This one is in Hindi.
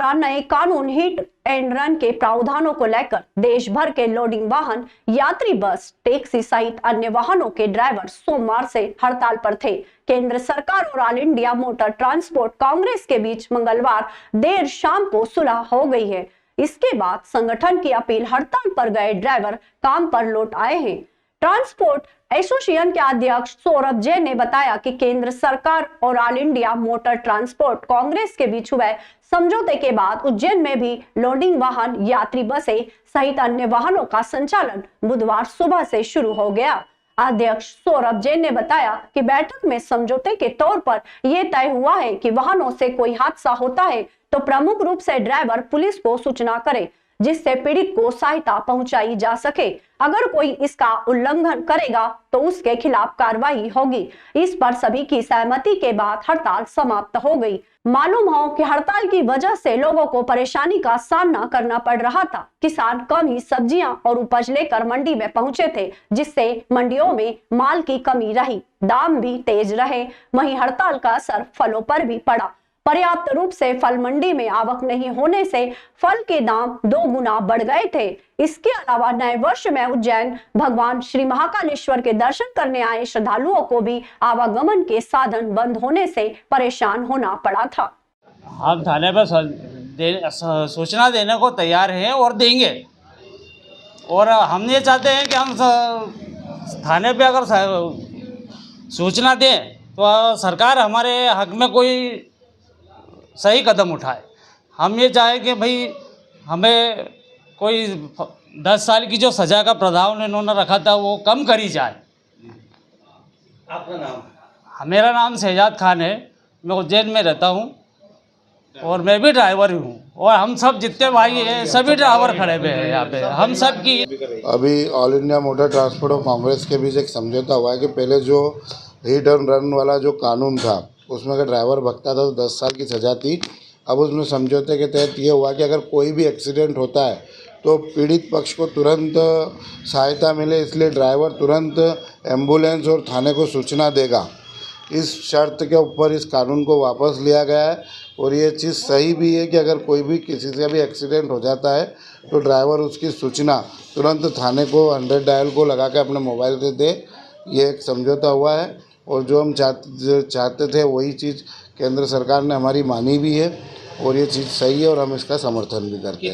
द्वारा नए कानून हिट एंड रन के प्रावधानों को लेकर देश भर के लोडिंग वाहन, यात्री बस, टैक्सी सहित अन्य वाहनों के ड्राइवर सोमवार से हड़ताल पर थे। केंद्र सरकार और all India motor transport Congress के बीच मंगलवार देर शाम को सुलह हो गई है। इसके बाद संगठन की अपील हड़ताल पर गए ड्राइवर काम पर लौट आए हैं। ट्रांसपोर्ट एसोसिएशन के अध्यक्ष सौरभ जैन ने बताया कि केंद्र सरकार और all India motor transport Congress के बीच हुए समझौते के बाद उज्जैन में भी लोडिंग वाहन, यात्री बसें सहित अन्य वाहनों का संचालन बुधवार सुबह से शुरू हो गया। अध्यक्ष सौरभ जैन ने बताया कि बैठक में समझौते के तौर पर यह तय हुआ है कि वाहनों से कोई हादसा होता है तो प्रमुख रूप से ड्राइवर पुलिस को सूचना करे, जिससे पीड़ित को सहायता पहुंचाई जा सके। अगर कोई इसका उल्लंघन करेगा तो उसके खिलाफ कार्रवाई होगी। इस पर सभी की सहमति के बाद हड़ताल समाप्त हो गई। मालूम हो कि हड़ताल की वजह से लोगों को परेशानी का सामना करना पड़ रहा था। किसान कम ही सब्जियां और उपज लेकर मंडी में पहुंचे थे, जिससे मंडियों में माल की कमी रही, दाम भी तेज रहे। वहीं हड़ताल का असर फलों पर भी पड़ा। पर्याप्त रूप से फल मंडी में आवक नहीं होने से फल के दाम 2 गुना बढ़ गए थे। इसके अलावा नए वर्ष में उज्जैन भगवान श्री महाकालेश्वर के दर्शन करने आए श्रद्धालुओं को भी आवागमन के साधन बंद होने से परेशान होना पड़ा था। हम थाने पर सूचना देने को तैयार हैं और देंगे, और हम ये चाहते हैं कि हम थाने पे अगर सूचना दें तो सरकार हमारे हक में कोई सही कदम उठाए। हम ये चाहें कि भाई हमें कोई 10 साल की जो सज़ा का प्रावधान इन्होंने रखा था वो कम करी जाए। आपका नाम? मेरा नाम शहजाद खान है, मैं उज्जैन में रहता हूँ और मैं भी ड्राइवर ही हूँ, और हम सब जितने भाई हैं सभी ड्राइवर खड़े हुए हैं यहाँ पे। हम सब की अभी ऑल इंडिया मोटर ट्रांसपोर्ट और कांग्रेस के बीच एक समझौता हुआ है कि पहले जो हिट एंड रन वाला जो कानून था उसमें अगर ड्राइवर भगता था तो 10 साल की सज़ा थी। अब उसमें समझौते के तहत ये हुआ कि अगर कोई भी एक्सीडेंट होता है तो पीड़ित पक्ष को तुरंत सहायता मिले, इसलिए ड्राइवर तुरंत एम्बुलेंस और थाने को सूचना देगा। इस शर्त के ऊपर इस कानून को वापस लिया गया है, और ये चीज़ सही भी है कि अगर कोई भी किसी से भी एक्सीडेंट हो जाता है तो ड्राइवर उसकी सूचना तुरंत थाने को 100 डायल को लगा के अपने मोबाइल से दे। ये एक समझौता हुआ है, और जो हम चाहते थे वही चीज़ केंद्र सरकार ने हमारी मानी भी है, और ये चीज़ सही है और हम इसका समर्थन भी करते हैं।